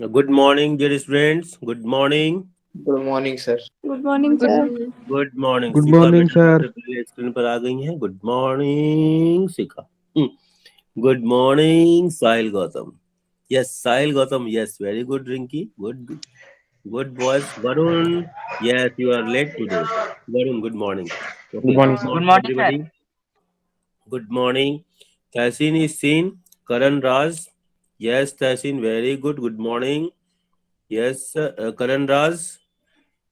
Good morning, dear students. Good morning. Good morning, sir. Good morning good sir. Morning. Good morning good Shikha morning बेटा sir. सबसे पहले screen पर आ गई हैं। Good morning Shikha. Good morning Sahil Gautam. Yes Sahil Gautam. Yes very good Rinki. Good good boys. Varun. Yes you are late today. Varun good morning. Good okay morning good sir. Good morning morning sir. Everybody. Good morning. Tahseen is seen. Karan Raj. Yes Tahseen very good. Good morning. Yes Karan Raj.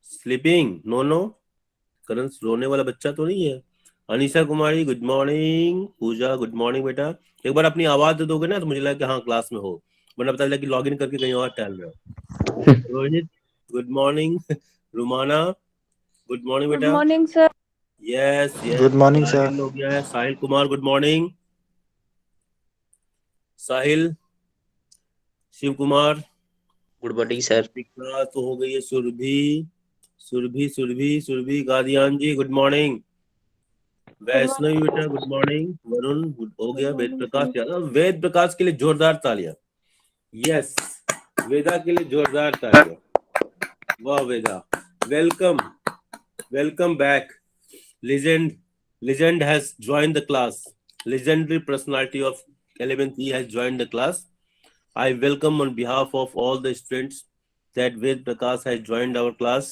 Sleeping no no. Karan रोने वाला बच्चा तो नहीं है। Anisha Kumari good morning. Pooja good morning बेटा। एक बार अपनी आवाज दे दोगे ना तो मुझे लगा कि हाँ क्लास में हो, वरना पता चला कि लॉगिन करके कहीं और टहल रहे हो। Rohit good morning. Rumana good morning good बेटा। Morning sir. Yes yes good morning sir. Sahil हो गया है। Sahil Kumar good morning. Sahil. Shiv Kumar. Good morning, sir. Diksha तो हो गई है। Surabhi Surabhi Surabhi Surabhi Gadiyan ji good morning. वैष्णवी बेटा गुड मॉर्निंग। वरुण गुड हो गुड गया। Ved morning Prakash sir. यादव। वेद प्रकाश के लिए जोरदार तालियां। यस वेदा के लिए जोरदार तालियां। वाह Veda welcome welcome back. legend legend has joined the class. Legendary personality of 11th E has joined the class. I welcome on behalf of all the students that Ved Prakash has joined our class.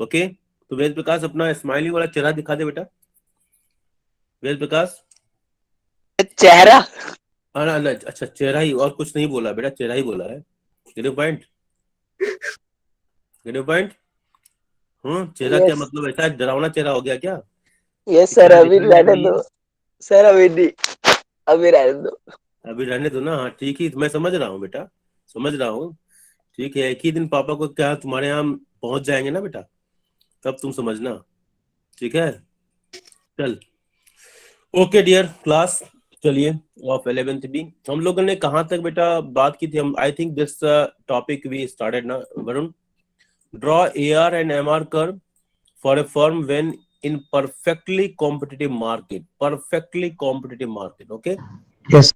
Okay, तो वेद प्रकाश अपना smiley वाला चेहरा दिखा दे बेटा। वेद प्रकाश चेहरा। हाँ ना अच्छा चेहरा ही, और कुछ नहीं बोला बेटा, चेहरा ही बोला है। Get point. Get point. चेहरा क्या यस। मतलब, ऐसा डरावना चेहरा हो गया क्या? यस सर, चेहरा अभी दिखाई नहीं रहने चाहिए। दो। सर अभी नहीं, अभी रहने दो। अभी रहने दो ना। हाँ ठीक ही, मैं समझ रहा हूँ बेटा, समझ रहा हूँ। ठीक है, एक ही दिन पापा को क्या तुम्हारे यहाँ पहुंच जाएंगे ना बेटा, तब तुम समझना। ठीक है चल। ओके डियर क्लास, चलिए ऑफ 11th बी हम लोगों ने कहाँ तक बेटा बात की थी? हम I think this topic we started ना Varun. Draw AR and MR curve for a firm when in perfectly competitive market. Perfectly competitive market. Okay. Yes.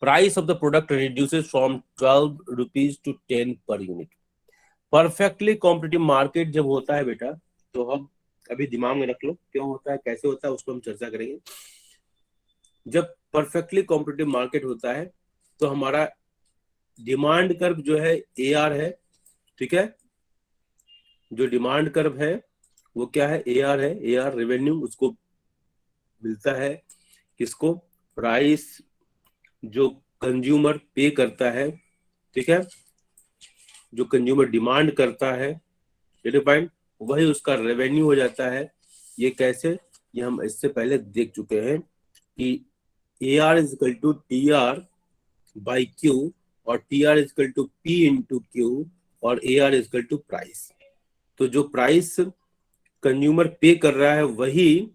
Price of the product reduces from 12 rupees to 10 per unit. Perfectly competitive market जब होता है बेटा, तो हम अभी दिमाग में रख लो क्यों होता है, कैसे होता है, उसको हम चर्चा करेंगे। जब परफेक्टली कॉम्पिटिटिव मार्केट होता है तो हमारा डिमांड कर्व जो है AR है। ठीक है, जो डिमांड कर्व है वो क्या है? AR है। AR रेवेन्यू उसको मिलता है किसको? प्राइस जो कंज्यूमर पे करता है। ठीक है, जो कंज्यूमर डिमांड करता है, पॉइंट, वही उसका रेवेन्यू हो जाता है। ये कैसे? ये हम इससे पहले देख चुके हैं कि AR is equal to TR by Q और TR is equal to P into Q और AR is equal to price. तो जो प्राइस कंज्यूमर पे कर रहा है वही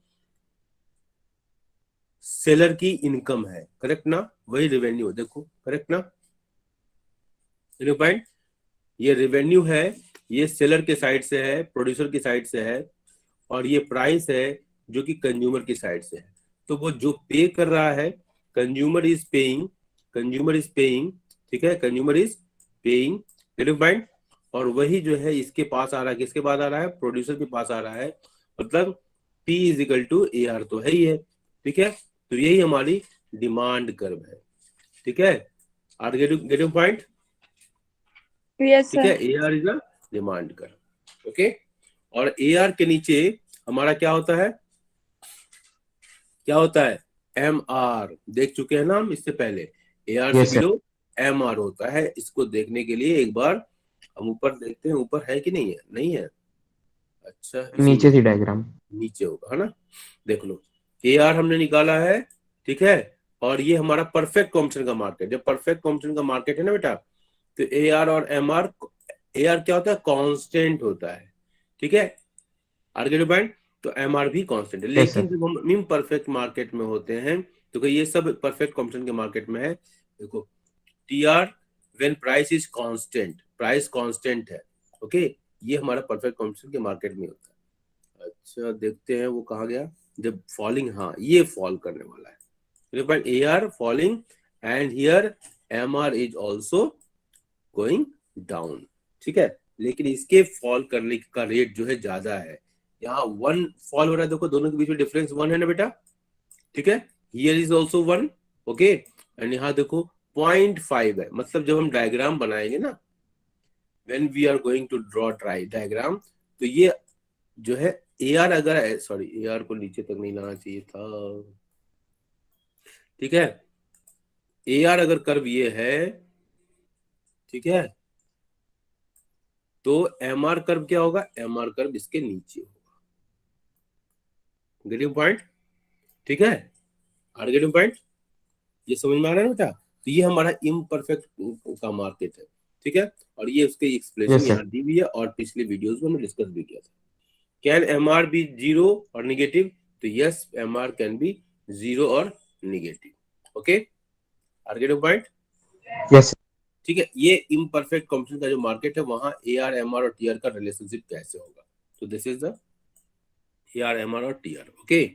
सेलर की इनकम है। करेक्ट ना? वही रेवेन्यू। देखो करेक्ट ना पॉइंट? ये रेवेन्यू है, ये सेलर के साइड से है, प्रोड्यूसर की साइड से है, और ये प्राइस है जो कि कंज्यूमर की साइड से है। तो वो जो पे कर रहा है, consumer is paying, consumer is paying. ठीक है, कंज्यूमर इज पेइंग पॉइंट, और वही जो है इसके पास आ रहा है। किसके पास आ रहा है? प्रोड्यूसर के पास आ रहा है। मतलब P is equal to AR तो है ही है। ठीक है, तो यही हमारी डिमांड कर्व है। ठीक है, आर गेटिंग पॉइंट? यस ठीक है, sir. AR is a demand curve. Okay, और AR के नीचे हमारा क्या होता है? क्या होता है? MR। देख चुके हैं ना हम इससे पहले। AR से यस सर। बिलो MR होता है। इसको देखने के लिए एक बार हम ऊपर देखते हैं, ऊपर है कि नहीं है? नहीं है। अच्छा इसी में नीचे थी डायग्राम। नीचे होगा, है ना? देख लो, AR हमने निकाला है। ठीक है, और ये हमारा परफेक्ट कॉम्पिटिशन का मार्केट। जब परफेक्ट कॉम्पिटिशन का मार्केट है ना बेटा, तो AR और MR, AR क्या होता है? कांस्टेंट होता है। ठीक है, आर्गेट पॉइंट। तो MR भी कांस्टेंट है। यस लेकिन सर। जब हम इम्परफेक्ट मार्केट में होते हैं तो ये सब परफेक्ट कॉम्पिटिशन के मार्केट में है। देखो TR when price is constant, price constant है। ओके, ये हमारा परफेक्ट कॉम्पिटिशन के मार्केट में होता है। अच्छा देखते हैं वो कहा गया जब फॉलिंग। हाँ ये फॉल करने वाला है। AR falling and here MR is also going down, ठीक है। लेकिन इसके फॉल करने का रेट जो है ज्यादा है, यहाँ 1 फॉल हो रहा है, देखो दोनों के बीच में डिफरेंस 1 है ना बेटा, ठीक है। Here is also 1, okay. And यहाँ देखो 0.5 है, मतलब जब हम डायग्राम बनाएंगे ना, when we are going to draw diagram, तो ये जो है AR अगर, सॉरी AR को नीचे तक नहीं लाना चाहिए था, ठीक है। AR अगर कर्व ये है, ठीक है, तो MR कर्व क्या होगा, MR कर्व इसके नीचे होगा। गेटिंग पॉइंट, ठीक है, आर गेटिंग पॉइंट, ये समझ में आ रहा है ना बेटा। तो ये हमारा इम्परफेक्ट का मार्केट है, ठीक है। और ये उसके एक्सप्लेनेशन यहाँ दी हुई है, और पिछले वीडियोस में हमने डिस्कस भी किया था। कैन MR बी जीरो और निगेटिव, तो yes MR can be zero और negative, okay, are getting point, yes ठीक है। ये इम्परफेक्ट कंपनी का जो मार्केट है, वहां AR MR और TR का रिलेशनशिप कैसे होगा, तो this is the AR MR और TR, ओके,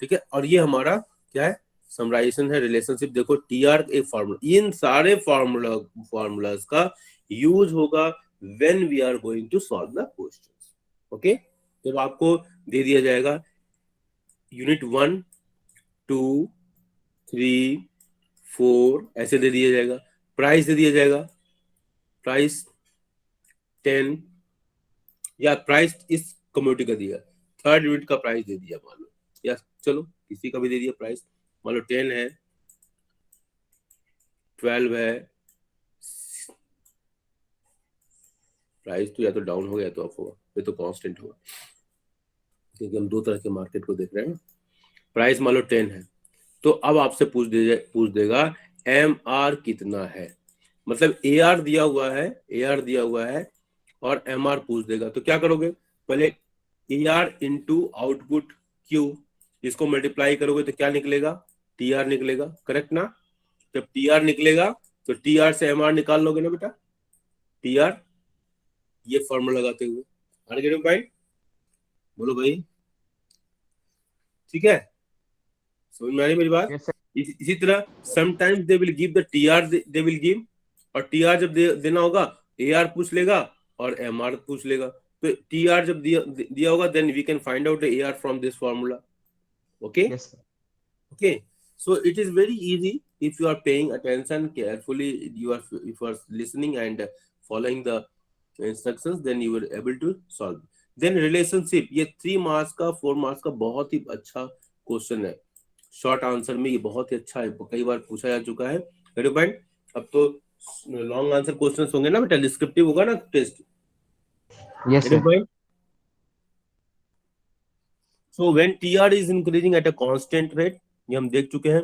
ठीक है। और ये हमारा क्या है, समराइजेशन है, रिलेशनशिप। देखो TR एक फार्मूला, इन सारे फार्मूलाज का यूज होगा when we are going to solve the questions, okay. तो आपको दे दिया जाएगा यूनिट 1 2 3 4 ऐसे दे दिया जाएगा, प्राइस दे दिया जाएगा, प्राइस 10, या प्राइस इस कम्युनिटी का दिया, थर्ड यूनिट का प्राइस दे दिया मान लो, या चलो किसी का भी दे दिया प्राइस, मान लो 10 है, 12 है, प्राइस तो या तो डाउन हो गया तो अप होगा, ये तो कांस्टेंट होगा, क्योंकि हम दो तरह के मार्केट को देख रहे हैं ना। प्राइस मान लो 10 है, तो अब आपसे पूछ देगा MR कितना है, मतलब AR दिया हुआ है, AR दिया हुआ है और MR पूछ देगा, तो क्या करोगे, पहले AR इंटू आउटपुट Q, इसको मल्टीप्लाई करोगे तो क्या निकलेगा, TR निकलेगा, करेक्ट ना। जब TR निकलेगा तो TR से MR निकाल लोगे ना बेटा, TR, ये फॉर्मूला लगाते हुए, आर गेटिंग पॉइंट, बोलो भाई, ठीक है, समझ में आ रही मेरी बात। यस सर इसी तरह sometimes they will give the TR, they will give, और TR जब देना होगा AR पूछ लेगा और MR पूछ लेगा, तो TR जब दिया होगा then we can find out AR from this formula, okay, yes sir okay. So it is very easy if you are paying attention carefully, if you are listening and following the instructions, then you will able to solve. Then relationship, ये 3 marks का 4 marks का बहुत ही अच्छा question है, short answer में ये बहुत ही अच्छा है, कई बार पूछा जा चुका है, वेरी पॉइंट। अब तो लॉन्ग आंसर क्वेश्चंस होंगे ना बेटा, डिस्क्रिप्टिव होगा ना test, yes very sir point. So when TR is increasing at a constant rate, ये हम देख चुके हैं,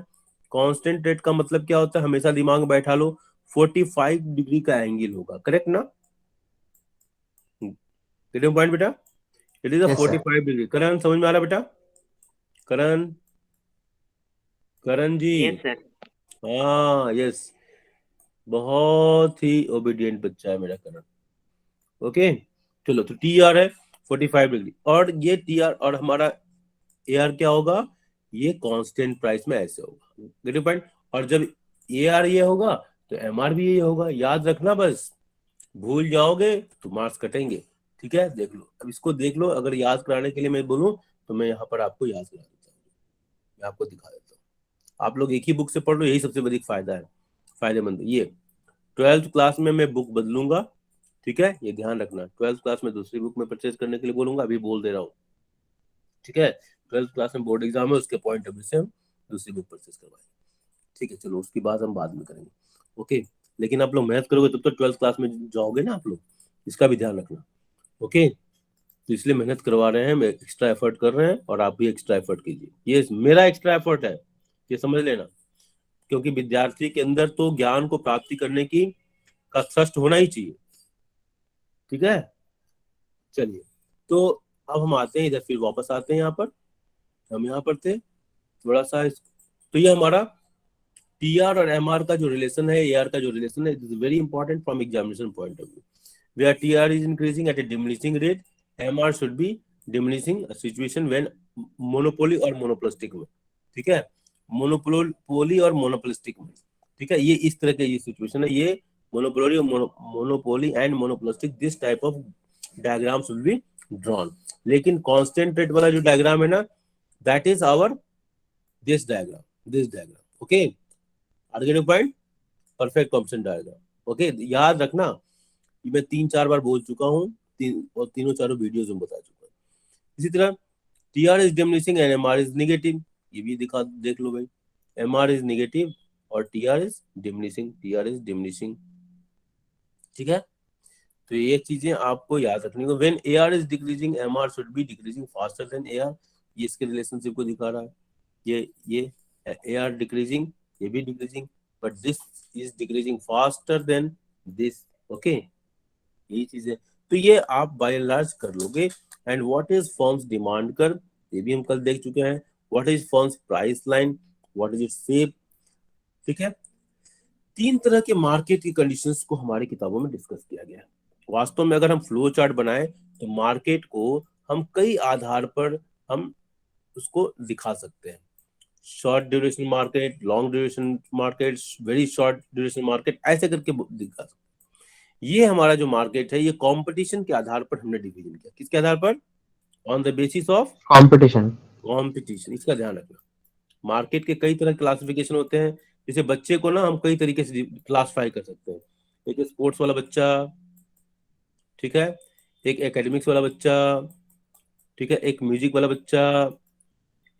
कांस्टेंट रेट का मतलब क्या होता है, हमेशा दिमाग में बैठा लो, 45 डिग्री का एंगल होगा, करेक्ट ना, पॉइंट बेटा, it is a Yes, sir. 45 degree. Karan समझ में आ रहा बेटा, करण, करण जी, यस सर, हाँ यस, बहुत ही ओबीडियंट बच्चा है मेरा करण, ओके। चलो तो TR है 45 डिग्री, और ये TR और हमारा AR क्या होगा, ये कांस्टेंट प्राइस में ऐसे होगा, गेट पॉइंट। और जब AR ये होगा तो MR भी ये होगा, याद रखना, बस भूल जाओगे तो मार्क्स कटेंगे, ठीक है। देख लो, अब इसको देख लो, अगर याद कराने के लिए मैं बोलूं तो मैं यहाँ पर आपको याद करा देता हूँ, मैं आपको दिखा देता हूँ, आप लोग एक ही बुक से पढ़ लो, यही सबसे बड़ी फायदा है, फायदेमंद है। ये 12th क्लास में मैं बुक बदलूंगा, ठीक है, ये ध्यान रखना, 12th क्लास में दूसरी बुक में परचेज करने के लिए बोलूंगा, अभी बोल दे रहा हूँ, ठीक है। 12th क्लास में बोर्ड एग्जाम है, उसके पॉइंट ऑफ व्यू से हम दूसरी बुक परचेज करवाएंगे, ठीक है। चलो उसकी बात हम बाद में करेंगे, ओके। लेकिन आप लोग मेहनत करोगे तब तो 12th क्लास में जाओगे ना आप लोग, इसका भी ध्यान रखना, ओके। तो इसलिए मेहनत करवा रहे हैं, मैं एक्स्ट्रा एफर्ट कर रहे हैं, और आप भी एक्स्ट्रा एफर्ट कीजिए, ये मेरा एक्स्ट्रा एफर्ट है, ये समझ लेना, क्योंकि विद्यार्थी के अंदर तो ज्ञान को प्राप्ति करने की का थ्रस्ट होना ही चाहिए, ठीक है। चलिए, तो अब हम आते हैं इधर, फिर वापस आते हैं यहाँ पर, हम यहाँ पर थे थोड़ा सा, तो ये हमारा TR और MR का जो रिलेशन है, AR का जो रिलेशन है, it is very important from examination point of view, where TR is increasing at a diminishing rate, MR should be diminishing a situation when monopoly और monopolistic में, ठीक है, मोनोपोली और मोनोपोलिस्टिक में, ठीक है, ये इस तरह के ये सिचुएशन है, ये monopoly and monopolistic, this type of diagrams will be drawn. लेकिन कांस्टेंट रेट वाला जो डायग्राम है ना, that is our this diagram. Okay, are get your point? Perfect competition diagram. Okay, याद रखना, ये मैं 3-4 बार बोल चुका हूँ, और तीनों चारों वीडियोज में बता चुका हूँ। इसी तरह TR is diminishing and MR is negative, ये भी देख लो भाई, एमआर इज नेगेटिव और टीआर इज डिमिनिशिंग। ठीक है, तो ये चीजें आपको याद रखनी है। When AR is decreasing, MR should be decreasing faster than AR, ये इसके रिलेशनशिप को दिखा रहा है। ये एआर डिक्रीजिंग, ये भी decreasing, but this is decreasing faster than this. Okay, यही चीजें, तो ये आप बाय एंड लार्ज कर लोगे। And what is firms demand curve, ये भी हम कल देख चुके हैं। What is firms price line, what is it shape. ठीक है, 3 तरह के मार्केट की कंडीशंस को हमारी किताबों में डिस्कस किया गया है। वास्तव में अगर हम फ्लो चार्ट बनाए तो मार्केट को हम कई आधार पर हम उसको दिखा सकते हैं। Short duration market, long duration market, very short duration market, ऐसे करके दिखा सकते हैं। ये हमारा जो मार्केट है, ये कंपटीशन के आधार पर हमने डिवीजन किया। किसके आधार पर? On the basis of competition. इसका ध्यान रखना। मार्केट के कई तरह क्लासिफिकेशन होते हैं। जैसे बच्चे को ना हम कई तरीके से क्लासिफाई कर सकते हैं। एक स्पोर्ट्स वाला बच्चा, ठीक है, एक एकेडमिक्स वाला बच्चा, ठीक है, एक म्यूजिक वाला बच्चा,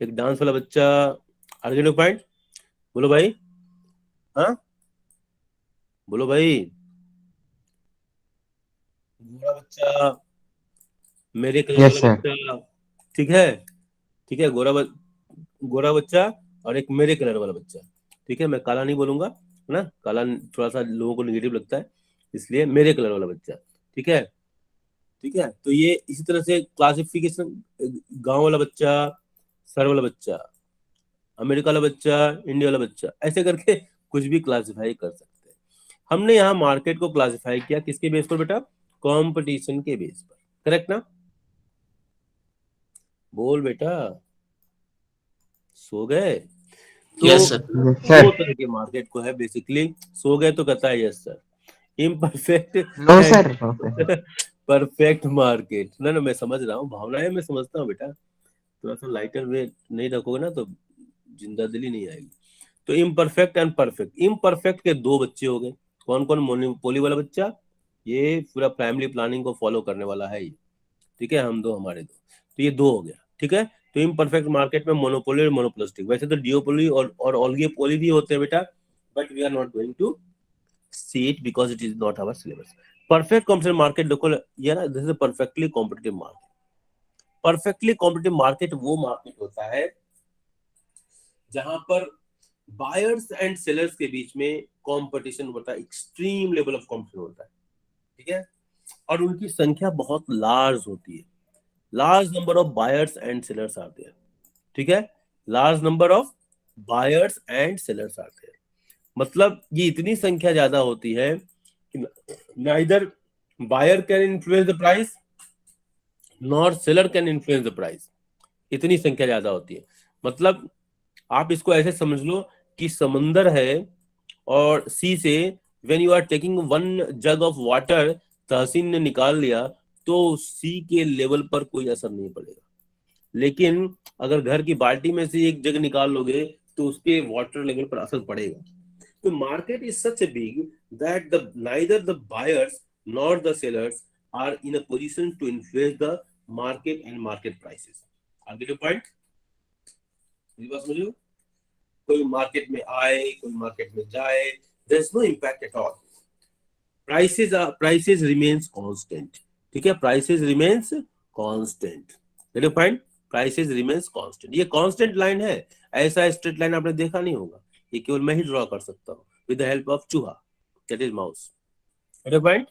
एक डांस वाला बच्चा। आगे नो पॉइंट, बोलो भाई, हाँ बोलो भाई। गोरा बच्चा, मेरे कलर Yes, वाला sir. बच्चा, ठीक है, गोरा बच्चा और एक मेरे कलर वाला बच्चा। ठीक है, मैं काला नहीं बोलूंगा, है ना, काला थोड़ा सा लोगों को नेगेटिव लगता है, इसलिए मेरे कलर वाला बच्चा। ठीक है, तो ये इसी तरह से क्लासिफिकेशन, गांव वाला बच्चा, सर वाला बच्चा, अमेरिका वाला बच्चा, इंडिया वाला बच्चा, ऐसे करके कुछ भी क्लासिफाई कर सकते हैं। हमने यहाँ मार्केट को क्लासिफाई किया किसके बेस पर बेटा? कंपटीशन के बेस पर। करेक्ट ना? बोल बेटा, सो गए? तो Yes, sir. Yes, दो sir. तरह के मार्केट को है बेसिकली। सो गए तो कहता है yes sir. Imperfect No, sir. No, sir. Perfect market. ना मैं समझ रहा हूँ, भावनाएं मैं समझता हूँ बेटा। थोड़ा सा लाइटर वे नहीं रखोगे ना तो जिंदा दिली नहीं आएगी। तो इम्परफेक्ट एंड परफेक्ट। इम्परफेक्ट के 2 बच्चे हो गए। कौन कौन? मोनोपोली वाला बच्चा, ये पूरा फैमिली प्लानिंग को फॉलो करने वाला है ये। ठीक है, हम दो, हमारे दो, तो ये 2 हो गया। ठीक है, तो इम्परफेक्ट मार्केट में मोनोपोली और मोनोपोलिस्टिक। वैसे तो डिओपोली और ऑलिगोपोली भी होते हैं बेटा, but we are not going to see it because it is not our syllabus. Perfect competitive market देखो ये ना, this is perfectly competitive market. Perfectly competitive market वो मार्केट होता है जहां पर बायर्स एंड सेलर्स के बीच में कंपटीशन होता है, एक्सट्रीम लेवल ऑफ कंपटीशन होता है। ठीक है, और उनकी संख्या बहुत लार्ज होती है। Large number of buyers and sellers are there. ठीक है, large number of buyers and sellers are there, मतलब ये इतनी संख्या ज्यादा होती है कि neither buyer can influence the price nor seller can influence the price. इतनी संख्या ज्यादा होती है। मतलब आप इसको ऐसे समझ लो कि समंदर है और सी से when you are taking 1 jug of water, Tahseen ने निकाल लिया तो सी के लेवल पर कोई असर नहीं पड़ेगा। लेकिन अगर घर की बाल्टी में से 1 जग निकाल लोगे तो उसके वाटर लेवल पर असर पड़ेगा। तो market is such big that the neither the buyers nor the sellers are in a position to influence the market and market prices. आगे जो पॉइंट समझो, कोई मार्केट में आए, कोई मार्केट में जाए, there is no impact at all. Prices remains constant. ठीक है, prices remains constant. Get your point? Prices remains constant. ये कांस्टेंट लाइन है, ऐसा स्ट्रेट लाइन आपने देखा नहीं होगा, ये केवल मैं ही ड्रॉ कर सकता हूँ विद द हेल्प ऑफ चूहा, that is mouse. Gate your point?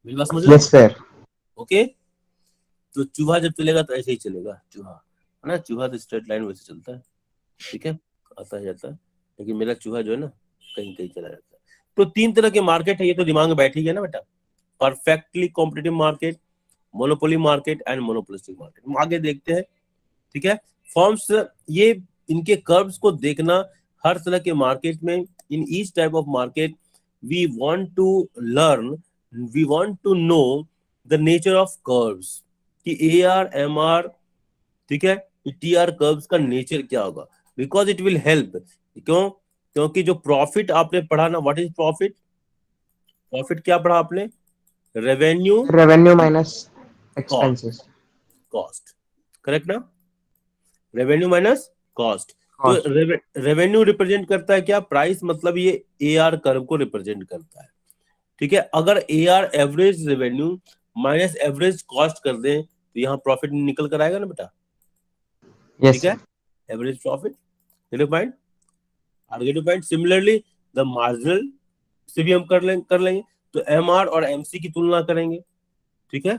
मेरी बात समझ रहे हो? Yes, sir. ओके, तो चूहा जब चलेगा तो ऐसे ही चलेगा, चूहा है ना, चूहा तो स्ट्रेट लाइन वैसे चलता है। ठीक है, आता है जाता है, लेकिन मेरा चूहा जो है ना कहीं कहीं चला जाता है। तो 3 तरह के मार्केट है, ये तो दिमाग में बैठ ही गया ना बेटा। Perfectly competitive market, monopoly market and monopolistic market. आगे देखते हैं। ठीक है, फॉर्म्स, ये इनके कर्व्स को देखना, हर तरह के मार्केट में in each type of market we want to learn, we want to know the nature of curves कि AR MR, ठीक है, TR कर्व्स का नेचर क्या होगा, बिकॉज इट विल हेल्प। क्यों? क्योंकि जो प्रॉफिट आपने पढ़ा ना, व्हाट इज प्रॉफिट? प्रॉफिट क्या पढ़ा आपने? Revenue Revenue minus cost, expenses. Cost, correct ना? Revenue minus cost. तो Cost. रेवेन्यू रिप्रेजेंट करता है क्या? प्राइस, मतलब ये AR कर्व को रिप्रेजेंट करता है, ठीक है। अगर AR average revenue minus average cost कर दें तो यहाँ प्रॉफिट निकल कर आएगा ना बेटा, Yes, ठीक है, sir. Average profit. पॉइंट आगे पॉइंट। सिमिलरली द मार्जिनल से भी हम कर लेंगे, तो MR और MC की तुलना करेंगे, ठीक है,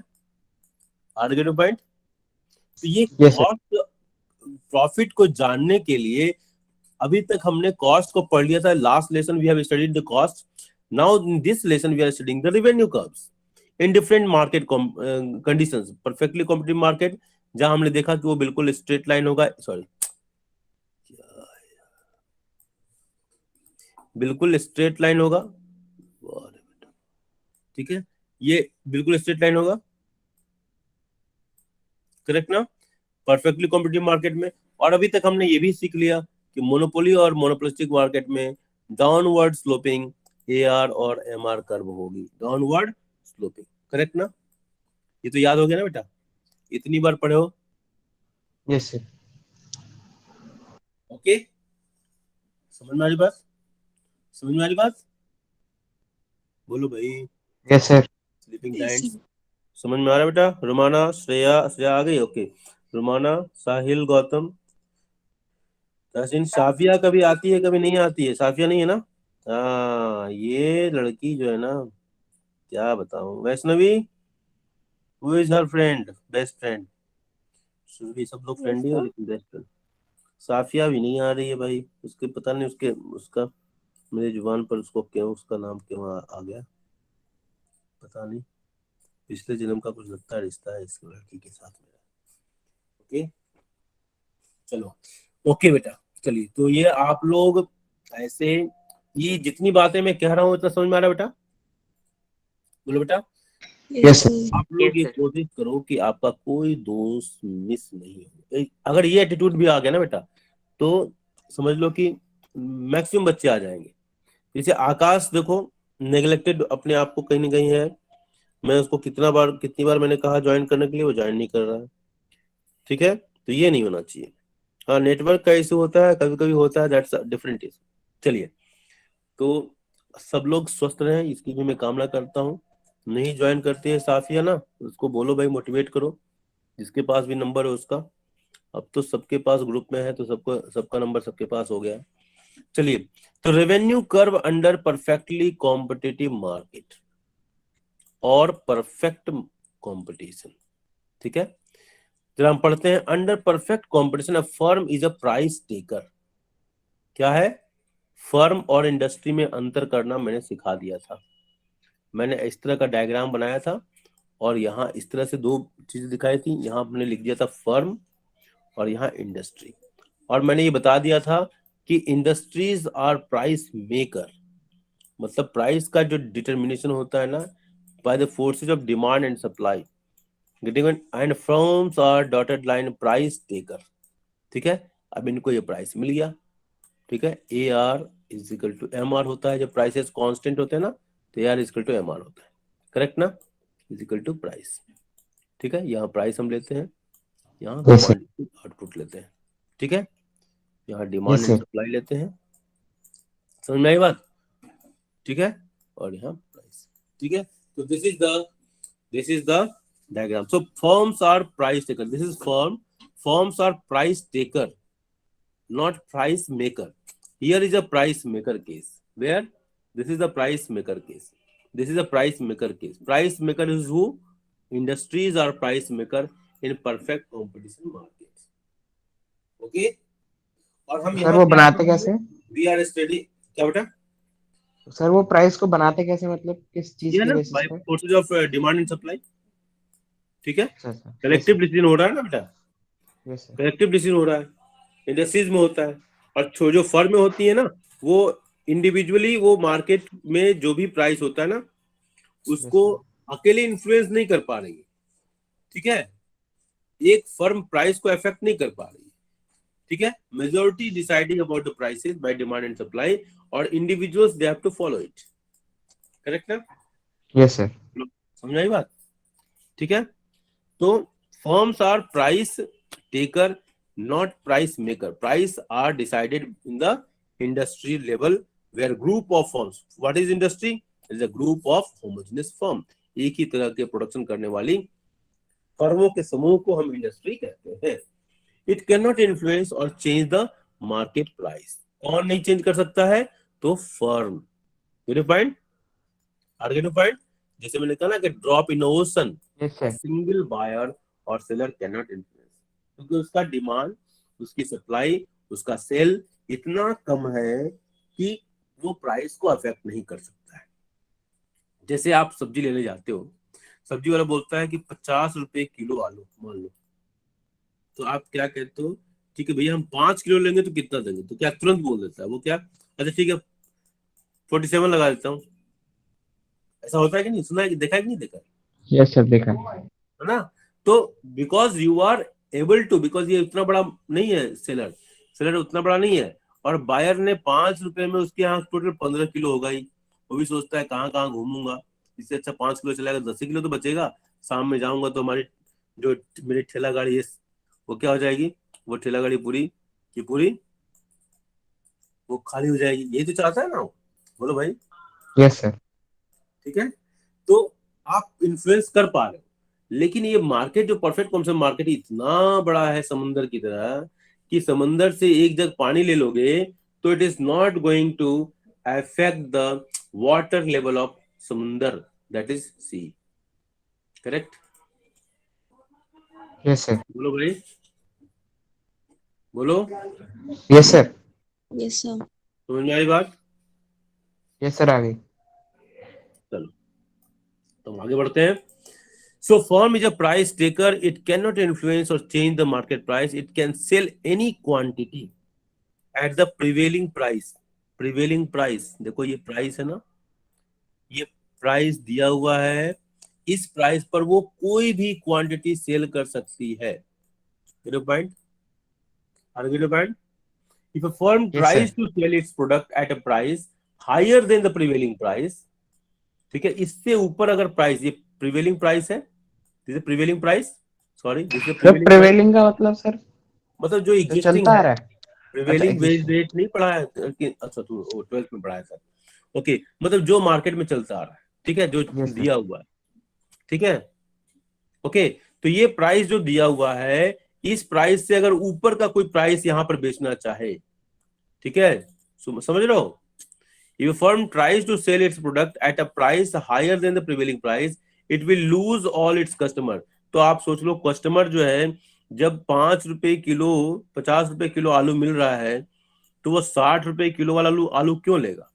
आगे पॉइंट। तो ये Yes, sir. कॉस्ट प्रॉफिट को जानने के लिए अभी तक हमने कॉस्ट को पढ़ लिया था। Last lesson we have studied the cost, now in this lesson we are studying the revenue curves in different market conditions. Perfectly competitive market, जहां हमने देखा कि वो बिल्कुल स्ट्रेट लाइन होगा, सॉरी, बिल्कुल स्ट्रेट लाइन होगा, ठीक है, ये बिल्कुल स्ट्रेट लाइन होगा, करेक्ट ना, परफेक्टली कॉम्पिटिटिव मार्केट में। और अभी तक हमने ये भी सीख लिया कि मोनोपोली और मोनोपोलिस्टिक मार्केट में डाउनवर्ड स्लोपिंग AR और MR कर्व होगी, डाउनवर्ड स्लोपिंग, करेक्ट ना? ये तो याद हो गया ना बेटा, इतनी बार पढ़े हो, Yes, sir. ओके? समझ में आ रही बात? समझ में आ रही बात? बोलो भाई। Yes, sir. स्लीपिंग जायंट्स समझ में आ रहा है बेटा? रुमाना, श्रेया आ गई, ओके। रुमाना, साहिल, गौतम, तहसीन, साफिया कभी आती है कभी नहीं आती है, साफिया नहीं है ना? हाँ, ये लड़की जो है ना, क्या बताऊं। Vaishnavi, who is her friend, best friend? Surabhi, सब लोग फ्रेंड ही हो लेकिन बेस्ट फ्रेंड। साफिया भी नहीं आ रही है भाई, उसके पता नहीं, उसका मेरे जुबान पर उसको क्यों, उसका नाम क्यों आ गया, पता नहीं। पिछले जन्म का कुछ लगता है रिश्ता है इस लड़की के साथ मेरा, ओके, चलो, ओके बेटा। चलिए, तो ये आप लोग ऐसे, ये जितनी बातें मैं कह रहा हूँ इतना समझ में आ रहा है बेटा? बोलो बेटा। Yes, sir. आप लोग ये कोशिश करो कि आपका कोई दोस्त मिस नहीं हो। अगर ये एटीट्यूड भी आ गया ना बेटा, तो समझ लो कि मैक्सिमम बच्चे आ जाएंगे। जैसे आकाश देखो, नेग्लेक्टेड अपने आप को कहीं ना कहीं है। मैं उसको कितनी बार मैंने कहा ज्वाइन करने के लिए, वो ज्वाइन नहीं कर रहा है, ठीक है, तो ये नहीं होना चाहिए। हाँ, नेटवर्क का इशू होता है, कभी कभी होता है, दैट्स डिफरेंट इशू। चलिए, तो सब लोग स्वस्थ रहें, इसकी भी मैं कामना करता हूँ। नहीं ज्वाइन करती है साफिया ना, उसको बोलो भाई, मोटिवेट करो, जिसके पास भी नंबर है उसका। अब तो सबके पास ग्रुप में है, तो सबका नंबर सबके पास हो गया है। चलिए, तो revenue curve under perfectly competitive market और परफेक्ट कंपटीशन, ठीक है। जरा हम पढ़ते हैं, under perfect competition a firm is a price taker. क्या है? फर्म और इंडस्ट्री में अंतर करना मैंने सिखा दिया था। मैंने इस तरह का डायग्राम बनाया था और यहाँ इस तरह से दो चीजें दिखाई थी। यहाँ हमने लिख दिया था फर्म और यहाँ इंडस्ट्री, और मैंने ये बता दिया था कि इंडस्ट्रीज आर प्राइस मेकर, मतलब प्राइस का जो डिटर्मिनेशन होता है ना, by the forces of demand and supply, and firms are dotted line price taker, ठीक है। अब इनको ये प्राइस मिल गया, ठीक है। AR is equal to MR होता है, जब प्राइसेस कांस्टेंट होते हैं ना, तो AR is equal to MR होता है, करेक्ट ना, इज इक्वल टू प्राइस, ठीक है। यहाँ प्राइस हम लेते हैं, यहाँ Yes, sir. क्वांटिटी आउटपुट लेते हैं, ठीक है। यहाँ demand Yes, and sir. Supply लेते हैं, समझ में आई बात, ठीक है। और यहाँ प्राइस, ठीक है। तो this is the diagram. So firms are price taker. This is firm. Firms are price taker, not price maker. Here is a price maker case. Where? This is the price maker case. This is a price maker case. Price maker is who? Industries are price maker in perfect competition markets. Okay? और हम sir यहाँ वो क्या बनाते कैसे? We are study, क्या बेटा? Sir वो प्राइस को बनाते कैसे, मतलब किस चीज ये की ना बेसिस by पे? forces of demand and supply, ठीक है। अच्छा अच्छा। कलेक्टिव डिसीजन हो रहा है ना बेटा, यस सर। कलेक्टिव डिसीजन हो रहा है, इंडस्ट्रीज में होता है। और जो फर्म में होती है ना, वो इंडिविजुअली वो मार्केट में जो भी प्राइस होता है ना उसको अकेले इन्फ्लुएंस नहीं कर पा रही है, ठीक है। एक फर्म प्राइस को अफेक्ट नहीं कर पा रही है, ठीक है। Majority deciding about the prices by demand and supply, और individuals they have to follow it, correct ना? Yes sir. समझ आई बात? ठीक है। तो firms are price taker, not price maker. Price are decided in the industry level where group of firms. What is industry? Is a group of homogeneous firm. एक ही तरह के प्रोडक्शन करने वाली फर्मों के समूह को हम इंडस्ट्री कहते हैं. इट कैन नॉट इन्फ्लुएंस और चेंज द मार्केट प्राइस. कौन नहीं चेंज कर सकता है? तो firm. Point are get point. जैसे मैंने कहा ना कि drop in ocean, yes sir. Single buyer और सेलर कैन नॉट इन्फ्लुएंस, क्योंकि उसका डिमांड, उसकी सप्लाई, उसका सेल इतना कम है कि वो प्राइस को अफेक्ट नहीं कर सकता है. जैसे आप सब्जी लेने जाते हो, सब्जी वाला बोलता है कि 50 रुपए किलो आलू मान लो, तो आप क्या कहते हो? ठीक है भैया हम 5 किलो लेंगे तो कितना देंगे? तो क्या तुरंत बोल देता है वो, क्या अच्छा ठीक है 47 लगा देता हूँ. ऐसा होता है कि नहीं? सुना है कि देखा है कि नहीं देखा है? यस सर, देखा। है ना? तो because you are able to, because ये उतना बड़ा नहीं है, सेलर उतना बड़ा नहीं है, और बायर ने 5 रुपए में उसके यहाँ टोटल 15 किलो होगा ही. वो भी सोचता है कहाँ कहाँ घूमूंगा, इससे अच्छा 5 किलो चलाएगा, 10 किलो तो बचेगा. शाम में जाऊंगा तो हमारी जो मेरी ठेला गाड़ी है वो क्या हो जाएगी? वो ठेला गाड़ी पूरी की पूरी वो खाली हो जाएगी. यही तो चाहता है ना वो. बोलो भाई. Yes sir. ठीक है. तो आप इन्फ्लुएंस कर पा रहे हो, लेकिन ये मार्केट जो परफेक्ट कॉन्सेप्ट मार्केट इतना बड़ा है समंदर की तरह, कि समंदर से एक जग पानी ले लोगे तो it is not going to affect the water level of समुंदर, that is sea. Correct? Yes sir. बोलो भाई, बोलो. Yes sir. Yes, sir. समझ में आई बात? यस सर, आ गई। चलो तो हम आगे बढ़ते हैं. So firm is a price taker. It cannot influence or change the market price. It can sell any quantity at the prevailing price. Prevailing price, देखो ये प्राइस है ना, ये प्राइस दिया हुआ है, इस प्राइस पर वो कोई भी क्वांटिटी सेल कर सकती है. Get your point? Are you get your point? If a firm Yes, tries sir. to sell its product at a price higher than the prevailing price, ठीक है, इससे ऊपर अगर प्राइस, ये प्रिवेलिंग प्राइस है, this is prevailing price, sorry this is sir prevailing price, prevailing का मतलब sir मतलब जो जो एग्जिस्टिंग चलता आ है. रहा है। अच्छा, प्रिवेलिंग वेज एग्जिस्टिंग। रेट नहीं पढ़ा है कि? अच्छा तू 12th में पढ़ा है सर. ओके, मतलब जो मार्केट में चलता आ रहा है, ठीक है, जो Yes, sir. दिया हुआ है, ठीक है. ओके, तो ये प्राइस जो दिया हुआ है, इस प्राइस से अगर ऊपर का कोई प्राइस यहाँ पर बेचना चाहे, ठीक है, समझ रहे हो? If a firm tries to sell its product at a price higher than the prevailing price, it will lose all its customer. तो आप सोच लो, कस्टमर जो है, जब 5 रुपए किलो, 50 रुपए किलो आलू मिल रहा है, तो वो 60 रुपए किलो वाला आलू क्यों लेगा?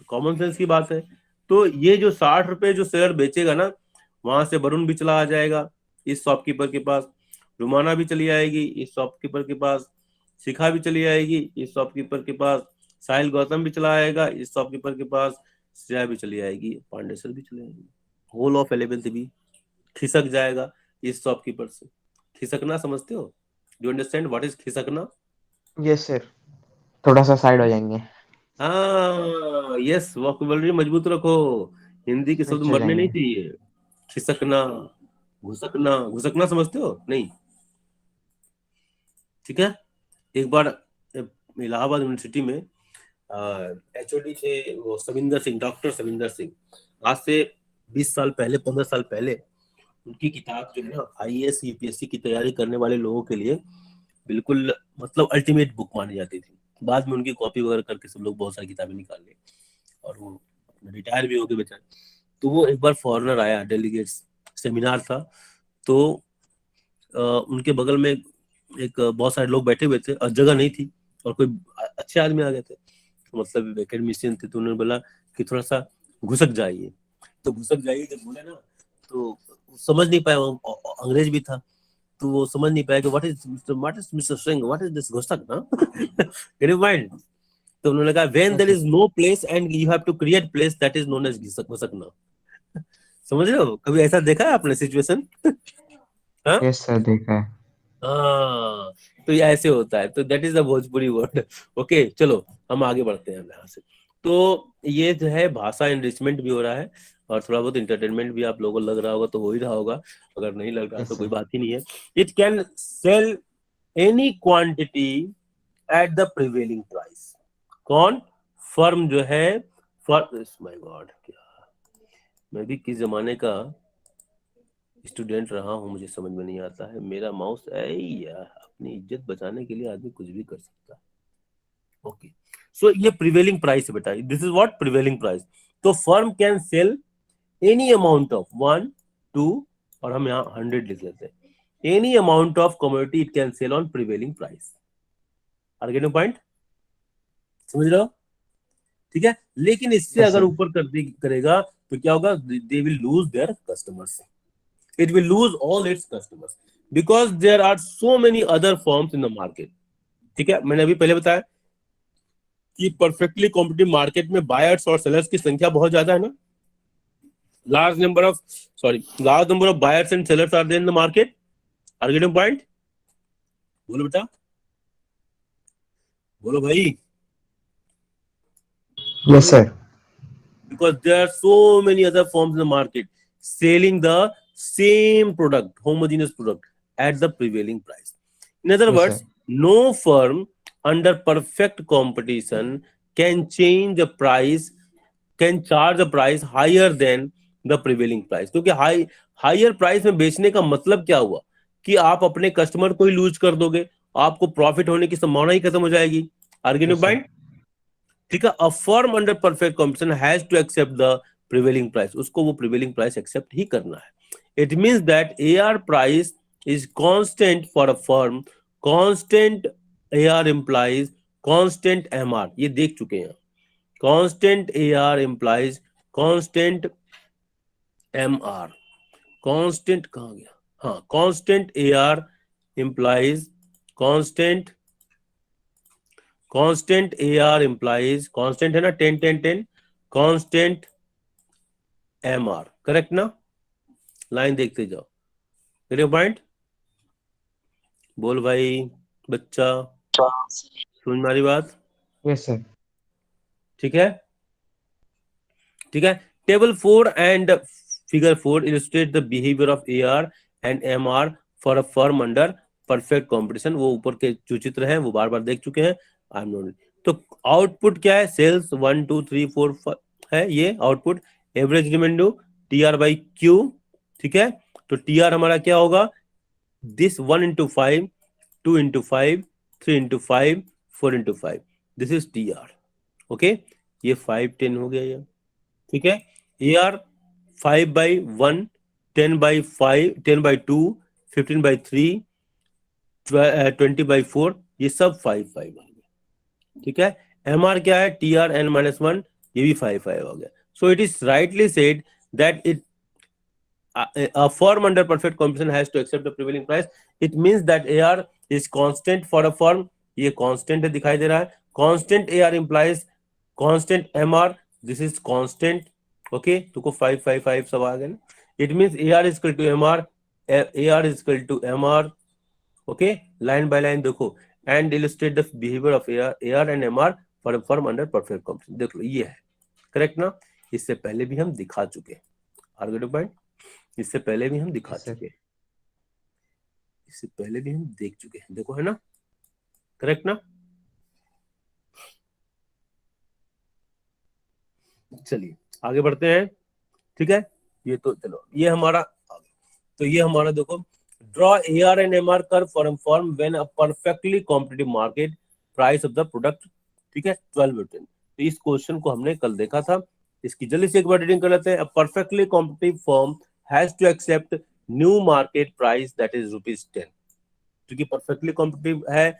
कॉमन सेंस की बात है. तो ये जो 60 रुपए जो सेलर बेचेगा ना, वहां से वरुण भी चला आ जाएगा इस शॉपकीपर के पास, रुमाना भी चली आएगी इस शॉपकीपर के पास, शिखा भी चली आएगी इस शॉपकीपर के पास, साहिल गौतम भी चला आएगा इस शॉपकीपर के पास, श्रेया भी चली आएगी, पांडेसर भी चली आएगी, होल ऑफ 11th भी खिसक जाएगा इस शॉपकीपर से. खिसकना समझते हो? डू अंडरस्टैंड व्हाट इज खिसकना? यस सर, थोड़ा सा साइड हो जाएंगे। हाँ यस, वोकैबुलरी मजबूत रखो, हिंदी के शब्द नीचे मरने नहीं जाएंगे। चाहिए. खिसकना, घुसकना, घुसकना समझते हो? नहीं. ठीक है. एक बार इलाहाबाद यूनिवर्सिटी में एचओडी थे वो सविंदर सिंह, डॉक्टर सविंदर सिंह. आज से 20 साल पहले, 15 साल पहले उनकी किताब जो है ना, आईएएस यूपीएससी की तैयारी करने वाले लोगों के लिए बिल्कुल मतलब अल्टीमेट बुक मानी जाती थी. बाद में उनकी कॉपी वगैरह करके सब लोग बहुत सारी किताबें निकाल ली, और वो रिटायर भी हो गए बेचारे. तो वो एक बार फॉरेनर आया, डेलीगेट्स सेमिनार था, तो उनके बगल में एक बहुत सारे लोग बैठे हुए थे और जगह नहीं थी, और कोई अच्छे आदमी आ गए थे, तो मतलब एकेडमिशियन थे, तो उन्होंने बोला कि थोड़ा सा घुसक जाइए. तो घुसक जाइए जब बोले ना, तो समझ नहीं पाया, वो अंग्रेज भी था, तो वो समझ नहीं पाया कि what is mister Singh, what is this घुसक ना. In mind. तो उन्होंने कहा when there is no place and you have to create place that is known as घसकना। समझ रहे हो? कभी ऐसा देखा है आपने सिचुएशन? हाँ यस सर, देखा है। हाँ, तो ये ऐसे होता है। तो that is the Bhojpuri word. Okay चलो हम आगे बढ़ते हैं यहाँ से। तो ये जो है भाषा एनरिचमेंट भी हो रहा है और थोड़ा बहुत इंटरटेनमेंट भी आप लोगों को लग रहा होगा तो हो ही रहा होगा, अगर नहीं लग रहा Yes, तो कोई sir. बात ही नहीं है। It can sell any quantity at the prevailing price. कौन? फर्म जो है, माय गॉड, क्या मैं भी किस जमाने का स्टूडेंट रहा हूं, मुझे समझ में नहीं आता है। मेरा माउस अपनी इज्जत बचाने के लिए आदमी कुछ भी कर सकता है। ओके सो ये प्रिवेलिंग प्राइस है बेटा, this is what prevailing price. तो firm can sell any amount of 1 2 और हम यहाँ 100 लिख लेते हैं। Any amount of commodity it can sell on prevailing price. Are getting point? समझ रहे हो? ठीक है, लेकिन इससे Yes, अगर sir. ऊपर करेगा तो क्या होगा? They will lose their customers, it will lose all its customers because there are so many other firms in the market। ठीक है, मैंने अभी पहले बताया कि परफेक्टली कॉम्पिटिटिव मार्केट में बायर्स और सेलर्स की संख्या बहुत ज्यादा है ना। Large number of buyers and sellers are there in the market. Are getting point? बोलो बेटा, बोलो भाई। Yes, sir. Because there are so many other firms in the market selling the same product, homogeneous product at the prevailing price. In other Yes, words, sir. no firm under perfect competition can change a price, can charge a price higher than the prevailing price। क्योंकि higher price में बेचने का मतलब क्या हुआ कि आप अपने कस्टमर को ही लूज कर दोगे, आपको प्रॉफिट होने की संभावना ही खत्म हो जाएगी। Argument Yes, sir. पॉइंट? ठीक है, a firm under perfect competition has to accept the prevailing price, उसको वो प्रिवेलिंग प्राइस एक्सेप्ट ही करना है। It means that AR price is constant for a firm. Constant AR implies constant MR, ये देख चुके हैं। Constant AR implies constant MR. Constant कहां गया? हाँ, constant AR implies constant AR implies constant है ना, 10 10 10 constant MR, करेक्ट ना? लाइन देखते जाओ। Clear point? बोल भाई बच्चा, समझ में आ रही बात? Yes, sir. ठीक है, ठीक है। Table 4 and figure 4 illustrate the behavior of AR and MR for a firm under perfect competition। वो ऊपर के जो चित्र हैं वो बार बार देख चुके हैं। I am not. तो आउटपुट क्या है? सेल्स 1 2 3 4 5 है ये output. Average revenue TR by Q। ठीक है, तो TR हमारा क्या होगा? This 1 into 5 2 into 5 3 into 5 4 into 5, this is TR। Okay, ये 5 10 हो गया ये। ठीक है, AR 5 by 1 10 by 5 10 by 2 15 by 3 20 by 4, ये सब 5 5 आ गया। ठीक है, MR क्या है? TR n-1, ये भी 5 5 हो गया। So it is rightly said that it a firm under perfect competition has to accept the prevailing price। it means that AR is constant for a firm। ये constant है, दिखाई दे रहा है। constant AR implies constant MR, this is constant। Okay, तुमको 5 5 5 सब आ गए ना। It means AR is equal to MR, AR is equal to MR। Okay, line by line देखो। And illustrate the behavior of AR and MR for a firm under perfect competition। देख लो, ये है correct ना? इससे पहले भी हम दिखा चुके हैं। आर्गुमेंट पॉइंट, इससे पहले भी हम दिखा Yes, sir. चुके हैं, इससे पहले भी हम देख चुके हैं। देखो, है ना? करेक्ट ना? चलिए आगे बढ़ते हैं। ठीक है, ये तो चलो, ये हमारा तो ये हमारा देखो, draw AR and MR curve for a firm when a perfectly competitive market price of the product. ठीक है, 12 10। तो इस क्वेश्चन को हमने कल देखा था, इसकी जल्दी से एक बार रीडिंग कर लेते हैं। A perfectly competitive firm has to accept new market price that is ₹10। क्योंकि परफेक्टली कॉम्पिटिटिव है,